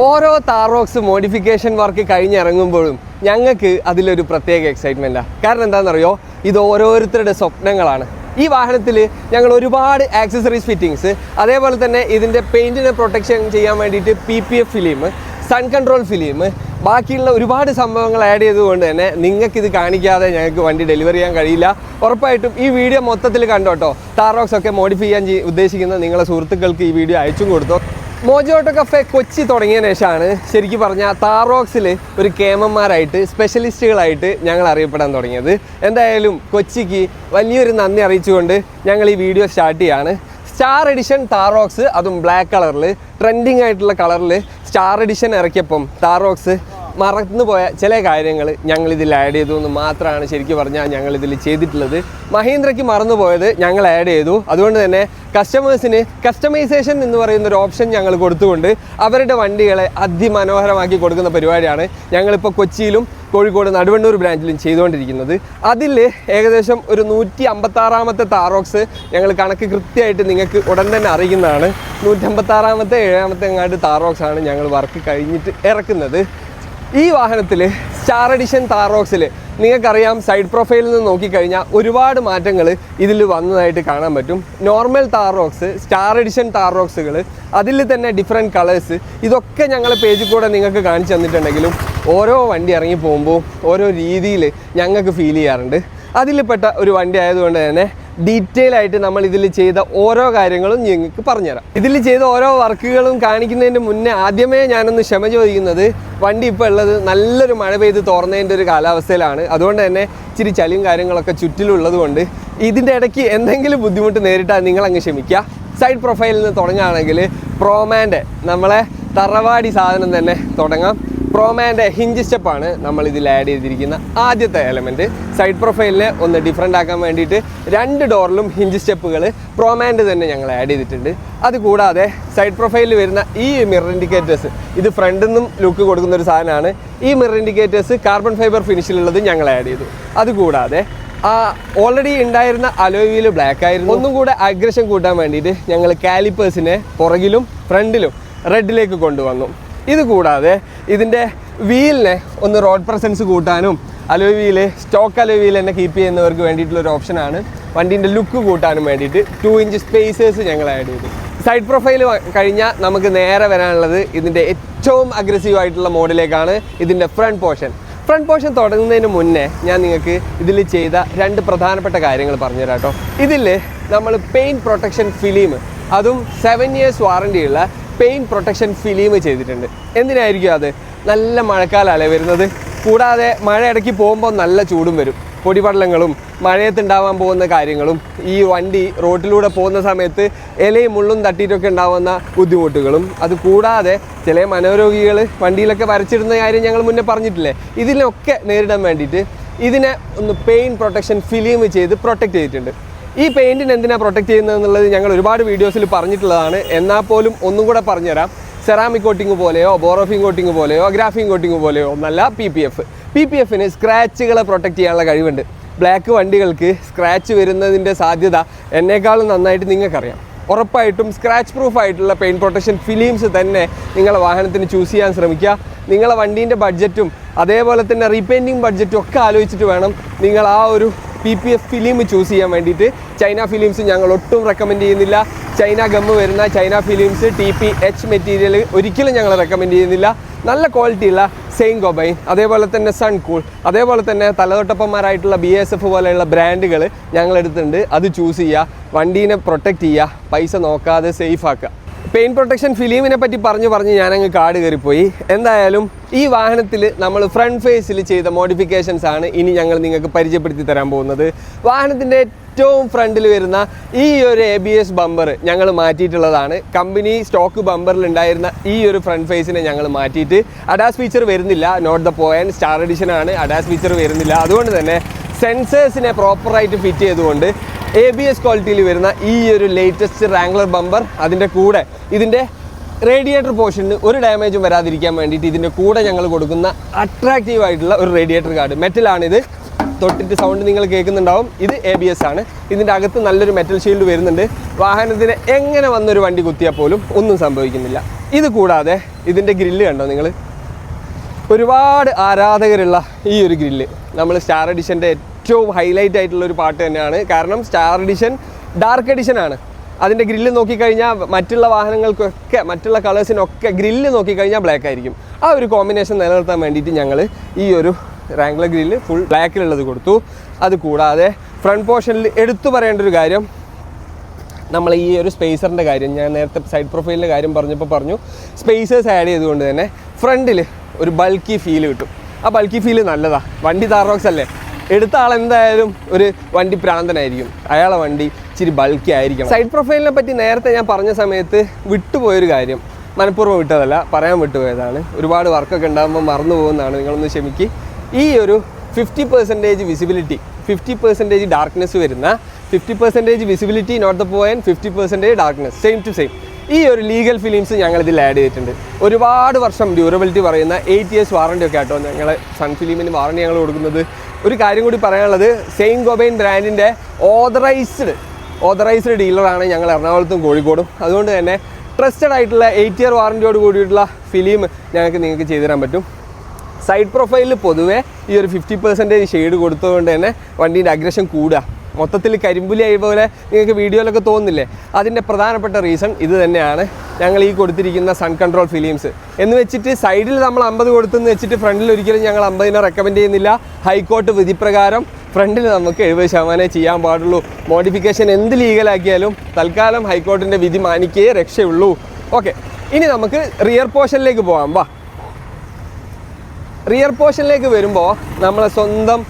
ഓരോ Thar Roxx modification work കഴിഞ്ഞിറങ്ങുമ്പോഴും ഞങ്ങൾക്ക് അതിലൊരു പ്രത്യേക എക്സൈറ്റ്മെൻറ്റാണ്. കാരണം എന്താണെന്നറിയോ, ഇത് ഓരോരുത്തരുടെ സ്വപ്നങ്ങളാണ്. ഈ വാഹനത്തിൽ ഞങ്ങൾ ഒരുപാട് ആക്സസറീസ് ഫിറ്റിങ്സ്, അതേപോലെ തന്നെ ഇതിൻ്റെ പെയിൻറ്റിനെ പ്രൊട്ടക്ഷൻ ചെയ്യാൻ വേണ്ടിയിട്ട് PPF film, sun control film, ബാക്കിയുള്ള ഒരുപാട് സംഭവങ്ങൾ ആഡ് ചെയ്തുകൊണ്ട് തന്നെ നിങ്ങൾക്കിത് കാണിക്കാതെ ഞങ്ങൾക്ക് വണ്ടി ഡെലിവറി ചെയ്യാൻ കഴിയില്ല. ഉറപ്പായിട്ടും ഈ വീഡിയോ മൊത്തത്തിൽ കണ്ടോട്ടോ. താറോക്സ് ഒക്കെ മോഡിഫൈ ചെയ്യാൻ ഉദ്ദേശിക്കുന്ന നിങ്ങളെ സുഹൃത്തുക്കൾക്ക് ഈ വീഡിയോ അയച്ചും കൊടുത്തോ. മോജോ ഓട്ടോ കഫേ കൊച്ചി തുടങ്ങിയതിന് ശേഷമാണ് ശരിക്കും പറഞ്ഞാൽ താറോക്സിൽ ഒരു കേമന്മാരായിട്ട് സ്പെഷ്യലിസ്റ്റുകളായിട്ട് ഞങ്ങൾ അറിയപ്പെടാൻ തുടങ്ങിയത്. എന്തായാലും കൊച്ചിക്ക് വലിയൊരു നന്ദി അറിയിച്ചുകൊണ്ട് ഞങ്ങൾ ഈ വീഡിയോ സ്റ്റാർട്ട് ചെയ്യാണ്. സ്റ്റാർ എഡിഷൻ താറോക്സ്, അതും ബ്ലാക്ക് കളറിൽ ട്രെൻഡിങ് ആയിട്ടുള്ള കളറിൽ സ്റ്റാർ എഡിഷൻ ഇറക്കിയപ്പം താറോക്സ് മറന്നുപോയ ചില കാര്യങ്ങൾ ഞങ്ങളിതിൽ ആഡ് ചെയ്തു എന്ന് മാത്രമാണ് ശരിക്കും പറഞ്ഞാൽ ഞങ്ങളിതിൽ ചെയ്തിട്ടുള്ളത്. മഹീന്ദ്രയ്ക്ക് മറന്നുപോയത് ഞങ്ങൾ ആഡ് ചെയ്തു. അതുകൊണ്ട് തന്നെ കസ്റ്റമേഴ്സിന് കസ്റ്റമൈസേഷൻ എന്ന് പറയുന്ന ഒരു ഓപ്ഷൻ ഞങ്ങൾ കൊടുത്തുകൊണ്ട് അവരുടെ വണ്ടികളെ അതിമനോഹരമാക്കി കൊടുക്കുന്ന പരിപാടിയാണ് ഞങ്ങളിപ്പോൾ കൊച്ചിയിലും കോഴിക്കോട് നടുവണ്ണൂർ ബ്രാഞ്ചിലും ചെയ്തുകൊണ്ടിരിക്കുന്നത്. അതിൽ ഏകദേശം ഒരു 156ാമത്തെ താറോക്സ് ഞങ്ങൾ കണക്ക് കൃത്യമായിട്ട് നിങ്ങൾക്ക് ഉടൻ തന്നെ അറിയിക്കുന്നതാണ്. 156ാമത്തെ 7ാമത്തെ എങ്ങാണ്ട് താറോക്സാണ് ഞങ്ങൾ വർക്ക് കഴിഞ്ഞിട്ട് ഇറക്കുന്നത്. ഈ വാഹനത്തിൽ സ്റ്റാർ എഡിഷൻ താറോക്സിൽ നിങ്ങൾക്കറിയാം, സൈഡ് പ്രൊഫൈലിൽ നിന്ന് നോക്കിക്കഴിഞ്ഞാൽ ഒരുപാട് മാറ്റങ്ങൾ ഇതിൽ വന്നതായിട്ട് കാണാൻ പറ്റും. നോർമൽ താറോക്സ്, സ്റ്റാർ എഡിഷൻ താറോക്സുകൾ, അതിൽ തന്നെ ഡിഫറെൻറ്റ് കളേഴ്സ്, ഇതൊക്കെ ഞങ്ങളെ പേജിൽ കൂടെ നിങ്ങൾക്ക് കാണിച്ചു തന്നിട്ടുണ്ടെങ്കിലും ഓരോ വണ്ടി ഇറങ്ങി പോകുമ്പോൾ ഓരോ രീതിയിൽ ഞങ്ങൾക്ക് ഫീൽ ചെയ്യാറുണ്ട്. അതിൽപ്പെട്ട ഒരു വണ്ടി ആയതുകൊണ്ട് തന്നെ ഡീറ്റെയിൽ ആയിട്ട് നമ്മൾ ഇതിൽ ചെയ്ത ഓരോ കാര്യങ്ങളും നിങ്ങൾക്ക് പറഞ്ഞുതരാം. ഇതിൽ ചെയ്ത ഓരോ വർക്കുകളും കാണിക്കുന്നതിന് മുന്നേ ആദ്യമേ ഞാനൊന്ന് ക്ഷമ ചോദിക്കുന്നത്, വണ്ടി ഇപ്പോൾ ഉള്ളത് നല്ലൊരു മഴ പെയ്ത് തോർന്നതിൻ്റെ ഒരു കാലാവസ്ഥയിലാണ്. അതുകൊണ്ട് തന്നെ ഇച്ചിരി ചളിയും കാര്യങ്ങളൊക്കെ ചുറ്റിലുള്ളത് കൊണ്ട് ഇതിൻ്റെ ഇടയ്ക്ക് എന്തെങ്കിലും ബുദ്ധിമുട്ട് നേരിട്ടാൽ നിങ്ങളങ്ങ് ക്ഷമിക്കുക. സൈഡ് പ്രൊഫൈലിൽ നിന്ന് തുടങ്ങുകയാണെങ്കിൽ പ്രോമാൻ്റെ നമ്മളെ തറവാടി സാധനം തന്നെ തുടങ്ങാം. പ്രോമാൻ്റെ ഹിഞ്ച് സ്റ്റെപ്പാണ് നമ്മൾ ഇതിൽ ആഡ് ചെയ്തിരിക്കുന്ന ആദ്യത്തെ എലമെൻറ്റ്. സൈഡ് പ്രൊഫൈലിനെ ഒന്ന് ഡിഫറെൻ്റ് ആക്കാൻ വേണ്ടിയിട്ട് 2 ഡോറിലും ഹിഞ്ച് സ്റ്റെപ്പുകൾ പ്രോമാൻ്റെ തന്നെ ഞങ്ങൾ ആഡ് ചെയ്തിട്ടുണ്ട്. അതുകൂടാതെ സൈഡ് പ്രൊഫൈലിൽ വരുന്ന ഈ മിറർ ഇൻഡിക്കേറ്റേഴ്സ്, ഇത് ഫ്രണ്ടിൽ നിന്നും ലുക്ക് കൊടുക്കുന്ന ഒരു സാധനമാണ്. ഈ മിറർ ഇൻഡിക്കേറ്റേഴ്സ് കാർബൺ ഫൈബർ ഫിനിഷിലുള്ളത് ഞങ്ങൾ ആഡ് ചെയ്തു. അതുകൂടാതെ ഓൾറെഡി ഉണ്ടായിരുന്ന അലോയ് വീല് ബ്ലാക്ക് ആയിരുന്നു. ഒന്നും കൂടെ അഗ്രഷൻ കൂട്ടാൻ വേണ്ടിയിട്ട് ഞങ്ങൾ കാലിപ്പേഴ്സിനെ പുറകിലും ഫ്രണ്ടിലും റെഡിലേക്ക് കൊണ്ടുവന്നു. ഇത് കൂടാതെ ഇതിൻ്റെ വീലിനെ ഒന്ന് റോഡ് പ്രസൻസ് കൂട്ടാനും alloy wheel, stock alloy wheel തന്നെ കീപ്പ് ചെയ്യുന്നവർക്ക് വേണ്ടിയിട്ടുള്ളൊരു ഓപ്ഷനാണ്. വണ്ടീൻ്റെ ലുക്ക് കൂട്ടാനും വേണ്ടിയിട്ട് 2 ഇഞ്ച് സ്പേസേഴ്സ് ഞങ്ങൾ ആഡ് ചെയ്തു. സൈഡ് പ്രൊഫൈൽ കഴിഞ്ഞാൽ നമുക്ക് നേരെ വരാനുള്ളത് ഇതിൻ്റെ ഏറ്റവും അഗ്രസീവ് ആയിട്ടുള്ള മോഡിലേക്കാണ്. ഇതിൻ്റെ ഫ്രണ്ട് പോർഷൻ തുടങ്ങുന്നതിന് മുന്നേ ഞാൻ നിങ്ങൾക്ക് ഇതിൽ ചെയ്ത 2 പ്രധാനപ്പെട്ട കാര്യങ്ങൾ പറഞ്ഞുതരാം കേട്ടോ. ഇതിൽ നമ്മൾ പെയിൻറ്റ് പ്രൊട്ടക്ഷൻ ഫിലിം, അതും 7 years വാറണ്ടിയുള്ള പെയിൻറ്റ് പ്രൊട്ടക്ഷൻ ഫിലിം ചെയ്തിട്ടുണ്ട്. എന്തിനായിരിക്കും അത്? നല്ല മഴക്കാലമല്ലേ വരുന്നത്. കൂടാതെ മഴ ഇടയ്ക്ക് പോകുമ്പോൾ നല്ല ചൂടും വരും. പൊടിപടലങ്ങളും മഴയത്തുണ്ടാവാൻ പോകുന്ന കാര്യങ്ങളും ഈ വണ്ടി റോഡിലൂടെ പോകുന്ന സമയത്ത് ഇലയും മുള്ളും തട്ടിയിട്ടൊക്കെ ഉണ്ടാവുന്ന ബുദ്ധിമുട്ടുകളും, അത് കൂടാതെ ചില മനോരോഗികൾ വണ്ടിയിലൊക്കെ വരച്ചിടുന്ന കാര്യം ഞങ്ങൾ മുന്നേ പറഞ്ഞിട്ടില്ലേ, ഇതിനൊക്കെ നേരിടാൻ വേണ്ടിയിട്ട് ഇതിനെ ഒന്ന് പെയിൻറ്റ് പ്രൊട്ടക്ഷൻ ഫിലിം ചെയ്ത് പ്രൊട്ടക്റ്റ് ചെയ്തിട്ടുണ്ട്. ഈ പെയിൻറ്റിന് എന്തിനാണ് പ്രൊട്ടക്റ്റ് ചെയ്യുന്നതെന്നുള്ളത് ഞങ്ങൾ ഒരുപാട് വീഡിയോസിൽ പറഞ്ഞിട്ടുള്ളതാണ്. എന്നാൽ പോലും ഒന്നും കൂടെ പറഞ്ഞുതരാം. സെറാമിക് കോട്ടിങ് പോലെയോ ബോറോഫിൻ കോട്ടിങ് പോലെയോ ഗ്രാഫിൻ കോട്ടിങ് പോലെയോ ഒന്നല്ല PPFന് സ്ക്രാച്ചുകളെ പ്രൊട്ടക്റ്റ് ചെയ്യാനുള്ള കഴിവുണ്ട്. ബ്ലാക്ക് വണ്ടികൾക്ക് സ്ക്രാച്ച് വരുന്നതിൻ്റെ സാധ്യത എന്നേക്കാളും നന്നായിട്ട് നിങ്ങൾക്കറിയാം. ഉറപ്പായിട്ടും സ്ക്രാച്ച് പ്രൂഫ് ആയിട്ടുള്ള പെയിൻറ്റ് പ്രൊട്ടക്ഷൻ ഫിലിംസ് തന്നെ നിങ്ങളെ വാഹനത്തിന് ചൂസ് ചെയ്യാൻ ശ്രമിക്കുക. നിങ്ങളെ വണ്ടീൻ്റെ ബഡ്ജറ്റും അതേപോലെ തന്നെ റീപെയിൻറ്റിങ് ബഡ്ജറ്റും ഒക്കെ ആലോചിച്ചിട്ട് വേണം നിങ്ങൾ ആ ഒരു PPF ഫിലിം ചൂസ് ചെയ്യാൻ വേണ്ടിയിട്ട്. ചൈന ഫിലിംസ് ഞങ്ങൾ ഒട്ടും റെക്കമെൻഡ് ചെയ്യുന്നില്ല. ചൈന ഗമ്മ് വരുന്ന ചൈന ഫിലിംസ്, TPH മെറ്റീരിയൽ ഒരിക്കലും ഞങ്ങൾ റെക്കമെൻഡ് ചെയ്യുന്നില്ല. നല്ല ക്വാളിറ്റിയുള്ള സെയിൻ ഗോബൈൻ, അതേപോലെ തന്നെ സൺകൂൾ, അതേപോലെ തന്നെ തലതൊട്ടപ്പന്മാരായിട്ടുള്ള BASF പോലെയുള്ള ബ്രാൻഡുകൾ ഞങ്ങളെടുത്തിട്ടുണ്ട്. അത് ചൂസ് ചെയ്യുക, വണ്ടീനെ പ്രൊട്ടക്റ്റ് ചെയ്യുക, പൈസ നോക്കാതെ സേഫ് ആക്കുക. പെയിൻറ്റ് പ്രൊട്ടക്ഷൻ ഫിലിമിനെ പറ്റി പറഞ്ഞ് ഞാനങ്ങ് കാട് കയറിപ്പോയി. എന്തായാലും ഈ വാഹനത്തിൽ നമ്മൾ ഫ്രണ്ട് ഫേസിൽ ചെയ്ത മോഡിഫിക്കേഷൻസ് ആണ് ഇനി ഞങ്ങൾ നിങ്ങൾക്ക് പരിചയപ്പെടുത്തി തരാൻ പോകുന്നത്. വാഹനത്തിൻ്റെ ഏറ്റവും ഫ്രണ്ടിൽ വരുന്ന ഈ ഒരു ABS ബമ്പർ ഞങ്ങൾ മാറ്റിയിട്ടുള്ളതാണ്. കമ്പനി സ്റ്റോക്ക് ബമ്പറിൽ ഉണ്ടായിരുന്ന ഈ ഒരു ഫ്രണ്ട് ഫേസിനെ ഞങ്ങൾ മാറ്റിയിട്ട് അഡാസ് ഫീച്ചർ വരുന്നില്ല. Not the point, star edition ആണ്, അഡാസ് ഫീച്ചർ വരുന്നില്ല. അതുകൊണ്ട് തന്നെ സെൻസേഴ്സിനെ പ്രോപ്പറായിട്ട് ഫിറ്റ് ചെയ്തുകൊണ്ട് ABS ക്വാളിറ്റിയിൽ വരുന്ന ഈ ഒരു ലേറ്റസ്റ്റ് റാംഗ്ലർ ബമ്പർ, അതിൻ്റെ കൂടെ ഇതിൻ്റെ റേഡിയേറ്റർ പോർഷന് ഒരു ഡാമേജും വരാതിരിക്കാൻ വേണ്ടിയിട്ട് ഇതിൻ്റെ കൂടെ ഞങ്ങൾ കൊടുക്കുന്ന അട്രാക്റ്റീവ് ആയിട്ടുള്ള ഒരു റേഡിയേറ്റർ ഗാർഡ്. മെറ്റലാണിത്. തൊട്ടിട്ട് സൗണ്ട് നിങ്ങൾ കേൾക്കുന്നുണ്ടാവും. ഇത് ABS ആണ്. ഇതിൻ്റെ അകത്ത് നല്ലൊരു മെറ്റൽ ഷീൽഡ് വരുന്നുണ്ട്. വാഹനത്തിന് എങ്ങനെ വന്നൊരു വണ്ടി കുത്തിയാൽ പോലും ഒന്നും സംഭവിക്കുന്നില്ല. ഇത് കൂടാതെ ഇതിൻ്റെ ഗ്രില്ല് കണ്ടോ നിങ്ങൾ? ഒരുപാട് ആരാധകരുള്ള ഈ ഒരു ഗ്രില്ല് നമ്മൾ സ്റ്റാർ എഡിഷൻ്റെ ഏറ്റവും ഹൈലൈറ്റ് ആയിട്ടുള്ളൊരു പാർട്ട് തന്നെയാണ്. കാരണം സ്റ്റാർ എഡിഷൻ ഡാർക്ക് എഡിഷൻ ആണ്. അതിൻ്റെ ഗ്രില്ല് നോക്കിക്കഴിഞ്ഞാൽ മറ്റുള്ള വാഹനങ്ങൾക്കൊക്കെ മറ്റുള്ള കളേഴ്സിനൊക്കെ ഗ്രില്ല് നോക്കിക്കഴിഞ്ഞാൽ ബ്ലാക്ക് ആയിരിക്കും. ആ ഒരു കോമ്പിനേഷൻ നിലനിർത്താൻ വേണ്ടിയിട്ട് ഞങ്ങൾ ഈ ഒരു റാംഗ്ലർ ഗ്രില്ല് ഫുൾ ബ്ലാക്കിലുള്ളത് കൊടുത്തു. അത് കൂടാതെ ഫ്രണ്ട് പോർഷനിൽ എടുത്തു പറയേണ്ട ഒരു കാര്യം, നമ്മൾ ഈ ഒരു സ്പേസറിൻ്റെ കാര്യം ഞാൻ നേരത്തെ സൈഡ് പ്രൊഫൈലിൻ്റെ കാര്യം പറഞ്ഞപ്പോൾ പറഞ്ഞു, സ്പേസേഴ്സ് ആഡ് ചെയ്തുകൊണ്ട് തന്നെ ഫ്രണ്ടിൽ ഒരു ബൾക്കി ഫീൽ കിട്ടും. ആ ബൾക്കി ഫീൽ നല്ലതാണ്. വണ്ടി താർറോക്സ് അല്ലേ, എടുത്ത ആളെന്തായാലും ഒരു വണ്ടി പ്രാന്തനായിരിക്കും. അയാളെ വണ്ടി ഇച്ചിരി ബൾക്കി ആയിരിക്കണം. സൈഡ് പ്രൊഫൈലിനെ പറ്റി നേരത്തെ ഞാൻ പറഞ്ഞ സമയത്ത് വിട്ടുപോയൊരു കാര്യം, മനഃപൂർവ്വം വിട്ടതല്ല, പറയാൻ വിട്ടുപോയതാണ്. ഒരുപാട് വർക്കൊക്കെ ഉണ്ടാകുമ്പോൾ മറന്നു പോകുന്നതാണ്, നിങ്ങളൊന്ന് ക്ഷമിക്ക്. ഈ ഒരു 50% വിസിബിലിറ്റി, 50% ഡാർക്ക്നെസ് വരുന്ന 50% visibility not the point, 50% darkness, same to same. ഈ ഒരു ലീഗൽ ഫിലിംസ് ഞങ്ങളിതിൽ ആഡ് ചെയ്തിട്ടുണ്ട്. ഒരുപാട് വർഷം ഡ്യൂറബിലിറ്റി പറയുന്ന 8 years വാറണ്ടി ഒക്കെ ആട്ടോ ഞങ്ങൾ സൺ ഫിലിമിന് വാറണ്ടി ഞങ്ങൾ കൊടുക്കുന്നത്. ഒരു കാര്യം കൂടി പറയാനുള്ളത്, സെയിൻറ്റ് ഗോബൈൻ ബ്രാൻഡിൻ്റെ ഓതറൈസ്ഡ് ഡീലറാണ് ഞങ്ങൾ എറണാകുളത്തും കോഴിക്കോടും. അതുകൊണ്ട് തന്നെ ട്രസ്റ്റഡ് ആയിട്ടുള്ള 8 year വാറണ്ടിയോട് കൂടിയിട്ടുള്ള ഫിലിം നിങ്ങൾക്ക് ചെയ്തു തരാൻ പറ്റും. സൈഡ് പ്രൊഫൈലിൽ പൊതുവേ ഈ ഒരു 50% ഷെയ്ഡ് കൊടുത്തതുകൊണ്ട് തന്നെ വണ്ടീൻ്റെ അഗ്രഷൻ കൂടുക, മൊത്തത്തിൽ കരിമ്പുലിയായി പോലെ നിങ്ങൾക്ക് വീഡിയോയിലൊക്കെ തോന്നുന്നില്ലേ? അതിൻ്റെ പ്രധാനപ്പെട്ട റീസൺ ഇത് തന്നെയാണ്. ഞങ്ങൾ ഈ കൊടുത്തിരിക്കുന്ന സൺ കൺട്രോൾ ഫിലിംസ് എന്ന് വെച്ചിട്ട് സൈഡിൽ നമ്മൾ 50 കൊടുത്തെന്ന് വെച്ചിട്ട് ഫ്രണ്ടിൽ ഒരിക്കലും ഞങ്ങൾ 50 റെക്കമെൻഡ് ചെയ്യുന്നില്ല. ഹൈക്കോർട്ട് വിധിപ്രകാരം ഫ്രണ്ടിൽ നമുക്ക് 70% ചെയ്യാൻ പാടുള്ളൂ. മോഡിഫിക്കേഷൻ എന്ത് ലീഗലാക്കിയാലും തൽക്കാലം ഹൈക്കോർട്ടിൻ്റെ വിധി മാനിക്കേ രക്ഷയുള്ളൂ. ഓക്കെ, ഇനി നമുക്ക് റിയർ പോർഷനിലേക്ക് പോകാം. വാ, റിയർ പോർഷനിലേക്ക് വരുമ്പോൾ നമ്മളെ സ്വന്തം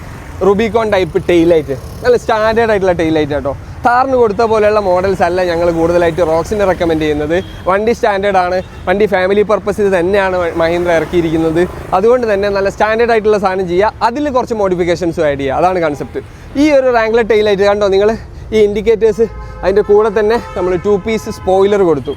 റുബിക്കോൺ ടൈപ്പ് ടെയിലൈറ്റ്, നല്ല സ്റ്റാൻഡേർഡ് ആയിട്ടുള്ള ടെയിലൈറ്റ് കേട്ടോ. താറിന് കൊടുത്ത പോലെയുള്ള മോഡൽസ് അല്ല ഞങ്ങൾ കൂടുതലായിട്ട് റോക്സിനെ റെക്കമെൻഡ് ചെയ്യുന്നത്. വണ്ടി സ്റ്റാൻഡേർഡ് ആണ്, വണ്ടി ഫാമിലി പർപ്പസിൽ തന്നെയാണ് മഹീന്ദ്ര ഇറക്കിയിരിക്കുന്നത്. അതുകൊണ്ട് തന്നെ നല്ല സ്റ്റാൻഡേർഡ് ആയിട്ടുള്ള സാധനം ചെയ്യുക, അതിൽ കുറച്ച് മോഡിഫിക്കേഷൻസും ആഡ് ചെയ്യുക, അതാണ് കൺസെപ്റ്റ്. ഈ ഒരു റാംഗ്ലർ ടെയിലൈറ്റ് കണ്ടോ നിങ്ങൾ? ഈ ഇൻഡിക്കേറ്റേഴ്സ് അതിൻ്റെ കൂടെ തന്നെ നമ്മൾ 2 piece സ്പോയിലർ കൊടുത്തു.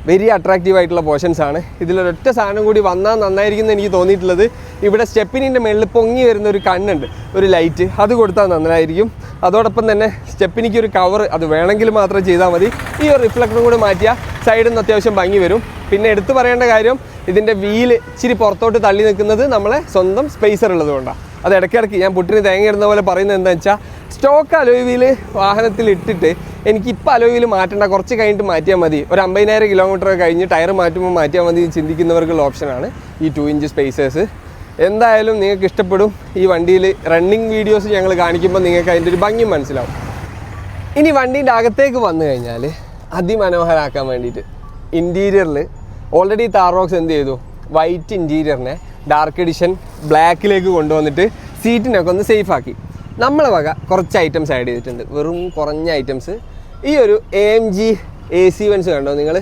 വെരി അട്രാക്റ്റീവ് ആയിട്ടുള്ള പോർഷൻസ് ആണ്. ഇതിലൊരൊറ്റ സാധനം കൂടി വന്നാൽ നന്നായിരിക്കും എനിക്ക് തോന്നിയിട്ടുള്ളത്. ഇവിടെ സ്റ്റെപ്പിനിൻ്റെ മേളിൽ പൊങ്ങി വരുന്ന ഒരു കണ്ണുണ്ട്, ഒരു ലൈറ്റ്, അത് കൊടുത്താൽ നന്നായിരിക്കും. അതോടൊപ്പം തന്നെ സ്റ്റെപ്പിനിക്ക് ഒരു കവർ, അത് വേണമെങ്കിൽ മാത്രം ചെയ്താൽ മതി. ഈ ഒരു റിഫ്ലക്ടറും കൂടി മാറ്റിയാൽ സൈഡിൽ നിന്ന് അത്യാവശ്യം ഭംഗി വരും. പിന്നെ എടുത്തു പറയേണ്ട കാര്യം, ഇതിൻ്റെ വീല് ഇച്ചിരി പുറത്തോട്ട് തള്ളി നിൽക്കുന്നത് നമ്മളെ സ്വന്തം സ്പേസർ ഉള്ളത് കൊണ്ടാണ്. അത് ഇടയ്ക്കിടയ്ക്ക് ഞാൻ പുട്ടിന് തേങ്ങ ഇടുന്ന പോലെ പറയുന്നത് എന്താണെന്ന് വെച്ചാൽ, സ്റ്റോക്ക് അലോയ് വീല് വാഹനത്തിൽ ഇട്ടിട്ട് എനിക്കിപ്പോൾ അലോയ് വീല് മാറ്റേണ്ട, കുറച്ച് കഴിഞ്ഞിട്ട് മാറ്റിയാൽ മതി, ഒരു 50,000 കിലോമീറ്റർ കഴിഞ്ഞ് ടയർ മാറ്റുമ്പോൾ മാറ്റിയാൽ മതി ചിന്തിക്കുന്നവർക്കുള്ള ഓപ്ഷനാണ് ഈ 2 inch സ്പേസേഴ്സ്. എന്തായാലും നിങ്ങൾക്ക് ഇഷ്ടപ്പെടും. ഈ വണ്ടിയിൽ റണ്ണിങ് വീഡിയോസ് ഞങ്ങൾ കാണിക്കുമ്പോൾ നിങ്ങൾക്ക് അതിൻ്റെ ഒരു ഭംഗി മനസ്സിലാവും. ഇനി വണ്ടീൻ്റെ അകത്തേക്ക് വന്നു കഴിഞ്ഞാൽ അതിമനോഹരമാക്കാൻ വേണ്ടിയിട്ട് ഇൻറ്റീരിയറിൽ ഓൾറെഡി താർറോക്സ് എന്ത് ചെയ്തു, വൈറ്റ് ഇൻറ്റീരിയറിനെ ഡാർക്ക് എഡിഷൻ ബ്ലാക്കിലേക്ക് കൊണ്ടുവന്നിട്ട് സീറ്റിനൊക്കെ ഒന്ന് സേഫ് ആക്കി. നമ്മളെ വക കുറച്ച് ഐറ്റംസ് ആഡ് ചെയ്തിട്ടുണ്ട്, വെറും കുറഞ്ഞ ഐറ്റംസ്. ഈ ഒരു AMG AC വൻസ് കണ്ടോ നിങ്ങൾ?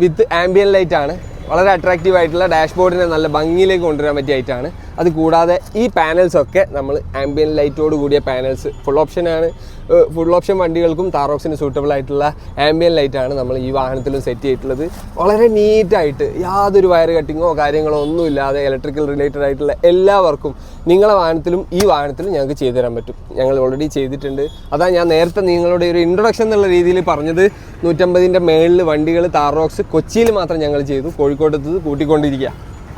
വിത്ത് ആംബിയൻ ലൈറ്റ് ആണ്. വളരെ അട്രാക്റ്റീവ് ആയിട്ടുള്ള ഡാഷ്ബോർഡിനെ നല്ല ഭംഗിയിലേക്ക് കൊണ്ടുവരാൻ പറ്റിയ ഐറ്റമാണ്. അത് കൂടാതെ ഈ പാനൽസൊക്കെ നമ്മൾ ആംബിയൻ ലൈറ്റോട് കൂടിയ പാനൽസ്, ഫുൾ ഓപ്ഷൻ വണ്ടികൾക്കും താറോക്സിന് സൂട്ടബിൾ ആയിട്ടുള്ള ആംബിയൻ ലൈറ്റാണ് നമ്മൾ ഈ വാഹനത്തിലും സെറ്റ് ചെയ്തിട്ടുള്ളത്. വളരെ നീറ്റായിട്ട് യാതൊരു വയർ കട്ടിങ്ങോ കാര്യങ്ങളോ ഒന്നുമില്ലാതെ ഇലക്ട്രിക്കൽ റിലേറ്റഡ് ആയിട്ടുള്ള എല്ലാ വർക്കും നിങ്ങളെ വാഹനത്തിലും ഈ വാഹനത്തിലും ഞങ്ങൾക്ക് ചെയ്തു തരാൻ പറ്റും. ഞങ്ങൾ ഓൾറെഡി ചെയ്തിട്ടുണ്ട്. അതാണ് ഞാൻ നേരത്തെ നിങ്ങളുടെ ഒരു ഇൻട്രൊഡക്ഷൻ എന്നുള്ള രീതിയിൽ പറഞ്ഞത്. 150ൻ്റെ മേളിൽ വണ്ടികൾ താറോക്സ് കൊച്ചിയിൽ മാത്രം ഞങ്ങൾ ചെയ്തു, കോഴിക്കോട്ടത്ത് കൂട്ടിക്കൊണ്ടിരിക്കുക.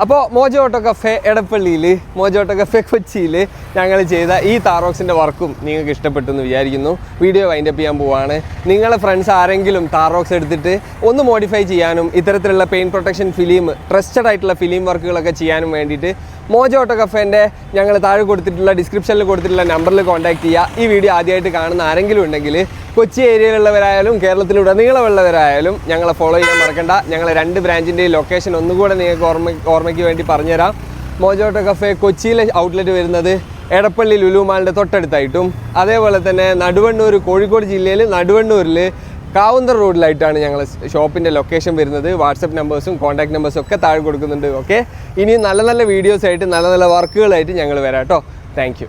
അപ്പോൾ മോജോ ഓട്ടോ കഫേ എടപ്പള്ളിയിൽ, മോജോ ഓട്ടോ കഫേ കൊച്ചിയിൽ ഞങ്ങൾ ചെയ്ത ഈ താറോക്സിൻ്റെ വർക്കും നിങ്ങൾക്ക് ഇഷ്ടപ്പെട്ടു എന്ന് വിചാരിക്കുന്നു. വീഡിയോ വൈൻഡപ്പ് ചെയ്യാൻ പോവാണ്. നിങ്ങളെ ഫ്രണ്ട്സ് ആരെങ്കിലും താറോക്സ് എടുത്തിട്ട് ഒന്ന് മോഡിഫൈ ചെയ്യാനും ഇത്തരത്തിലുള്ള പെയിൻ പ്രൊട്ടക്ഷൻ ഫിലിം, ട്രസ്റ്റഡ് ആയിട്ടുള്ള ഫിലിം വർക്കുകളൊക്കെ ചെയ്യാനും വേണ്ടിയിട്ട് മോജോ ഓട്ടോ കഫേൻ്റെ ഞങ്ങൾ താഴെ കൊടുത്തിട്ടുള്ള ഡിസ്ക്രിപ്ഷനിൽ കൊടുത്തിട്ടുള്ള നമ്പറിൽ കോൺടാക്ട് ചെയ്യുക. ഈ വീഡിയോ ആദ്യമായിട്ട് കാണുന്ന ആരെങ്കിലും ഉണ്ടെങ്കിൽ കൊച്ചി ഏരിയയിലുള്ളവരായാലും കേരളത്തിലുടനീളമുള്ളവരായാലും ഞങ്ങളെ ഫോളോ ചെയ്യാൻ മറക്കണ്ട. ഞങ്ങൾ 2 ബ്രാഞ്ചിൻ്റെ ലൊക്കേഷൻ ഒന്നുകൂടെ നിങ്ങൾക്ക് ഓർമ്മയ്ക്ക് വേണ്ടി പറഞ്ഞുതരാം. മോജോ ഓട്ടോ കഫേ കൊച്ചിയിലെ ഔട്ട്ലെറ്റ് വരുന്നത് എടപ്പള്ളി ലുലു മാളിൻ്റെ തൊട്ടടുത്തായിട്ടും, അതേപോലെ തന്നെ നടുവണ്ണൂർ, കോഴിക്കോട് ജില്ലയിൽ നടുവണ്ണൂരിൽ കാവുന്തർ റോഡിലായിട്ടാണ് ഞങ്ങൾ ഷോപ്പിൻ്റെ ലൊക്കേഷൻ വരുന്നത്. വാട്സപ്പ് നമ്പേഴ്സും കോൺടാക്ട് നമ്പേഴ്സും ഒക്കെ താഴെ കൊടുക്കുന്നുണ്ട്. ഓക്കെ, ഇനി നല്ല നല്ല വീഡിയോസായിട്ട് നല്ല നല്ല വർക്കുകളായിട്ട് ഞങ്ങൾ വരാം കേട്ടോ. Thank you.